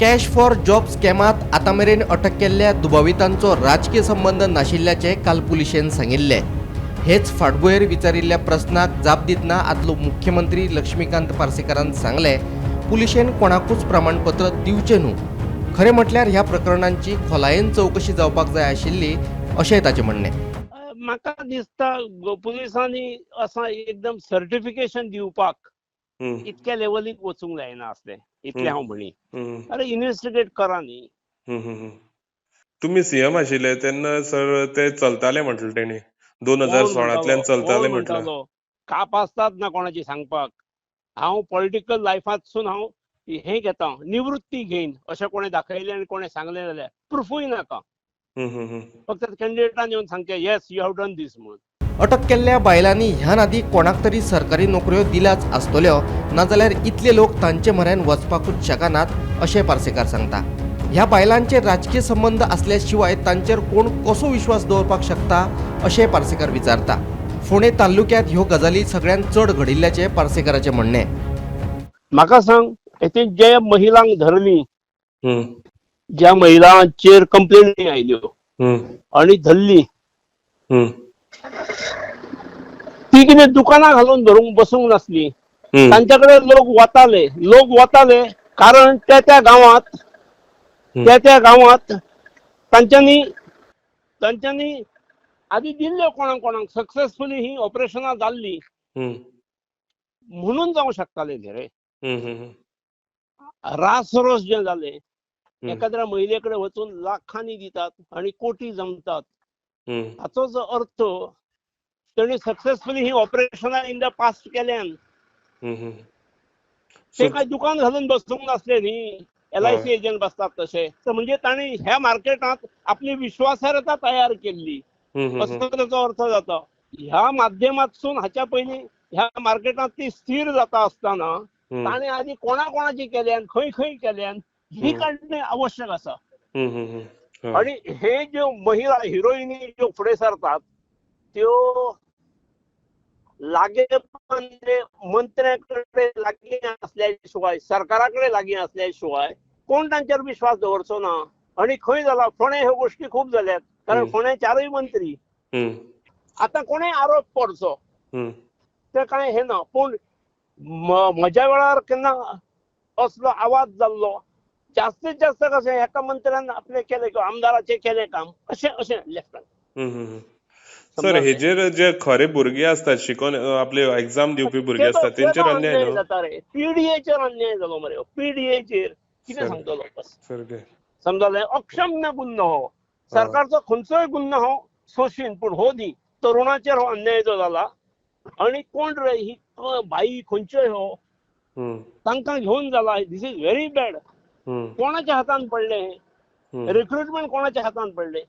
Cash for job स्कॅमात आतामेरेन अटक केल्ल्या दुबावितांचो राजकीय संबंध नाशिल्ल्याचे काल पुलिशेन सांगिल्ले. हेच फाटभुंयेर विचारिल्ल्या प्रस्नाक जाप दितना आदलो मुख्यमंत्री लक्ष्मीकांत पार्सेकारान सांगले, पुलिशेन कोणाकूच प्रमाणपत्र दिवचे न्हू. खरें म्हटल्यार ह्या प्रकरणांची खोलायेन चौकशी जावपाक जाय आशिल्ली अशें ताचें म्हणणें. म्हाका दिसता पुलिसांनी असा एकदम सर्टिफिकेशन दिवपाक इतक्या लेवलीक वचूंक जायना आसलें इतलें हांव म्हणी. अरे इन्व्हेस्टिगेट करा न्ही. तुम्ही सीएम आशिल्ले तेन्ना सर ते चलताले म्हटलें तेणी 2016तल्यान चलताले म्हटलं. म्हणटालो काप आसतात ना कोणाची सांगपाक. हांव पॉलिटिकल लायफांतसून हांव हे घेता निवृत्ती घेयन अशें कोणें दाखयलें आनी कोणें सांगलें जाल्यार प्रूफूय नाका. फक्त कॅन्डिडेटान येवन सांगचें येस यू हॅव डन दीस म्हणून. अटक केल्ल्या बायलांनी ह्या नादी कोणाक तरी सरकारी नोकऱ्यो दिल्याच आसतल्यो, नाजाल्यार इतले लोक तांचे म्हऱ्यान वचपाकूच शकनात अशें पार्सेकार सांगता. ह्या बायलांचे राजकीय संबंध असल्या शिवाय तांचेर कोण कसो विश्वास दवरपाक शकता अशें पार्सेकार विचारता. फोंडे तालुक्यांत ह्यो गजाली सगळ्यात चड घडिल्ल्याचे पार्सेकाराचें म्हणणें. म्हाका सांग हातूंत जे महिलांक धरली, ज्या महिलांचेर कंप्लेनी आयल्यो आनी धरली, ती कितें दुकानां घालून धरूंक बसूंक नासली. तांचे कडेन लोक वताले कारण त्या गांवांत तांच्यांनी आदी दिल्ल्यो कोणाक सक्सेसफुली ही ऑपरेशनां जाल्ली म्हणून जावं शकताले न्ही रे. रासरोस जे जाले एखाद्या महिले कडेन वचून लाखांनी दितात आणि कोटी जमतात. हाचो जो अर्थ तेणी सक्सेसफुली ही ऑपरेशनां इन द पास्ट केल्यान ते काय दुकान घालून बसूंक नासले न्ही. LIC एजंट बसतात तशे. म्हणजे ताणी ह्या मार्केटांत आपली विश्वासार्हता तयार केल्ली असो ताचो अर्थ जाता. ह्या माध्यमांतसून हाच्या पयलीं ह्या मार्केटांत ती स्थिर जाता आसतना ताणें आदी कोणाची केल्यान खंय केल्यान ही काडणे आवश्यक आसा. आणि हे ज्यो महिला हिरोईनी ज्यो फुडें सरतात त्यो लागे मंत्र्याकडे लागी असल्या शिवाय सरकारा कडेन लागी असल्या शिवाय कोण तांचेर विश्वास दवरचो ना. आणि खंय जाला फोंडे ह्यो गोश्टी खूब जाल्यात कारण फोंडे 4य मंत्री. आता कोणेय आरोप करचो ते कांय हे ना. पूण म्हज्या वेळार केन्ना असलो आवाज जाल्लो जास्तीत जास्त कशें एका मंत्र्यान आपले केले आमदाराचे केले काम अशें लेफ्टान. सर हेजेर जे खरे भुरगे असतात शिकून आपले एग्जाम दिवपी भुरगे असतात तेंचेर अन्याय जाता रे. PDAचेर अन्याय जालो मरे. PDAचेर कितें सांगतलो बस. समजलें. अक्षम्य गुन्हो हो. सरकारचो खंयचोय गुन्हो हो सोशीन पूण हो न्ही. तरुणाचेर हो अन्याय जो जाला आणि कोण रे ही बाई खंयच्योय हो तांकां घेवन जाला. दिस इज व्हेरी बॅड. कोणाच्या हातान पडले रिक्रुटमेंट कोणाच्या हातान पडले.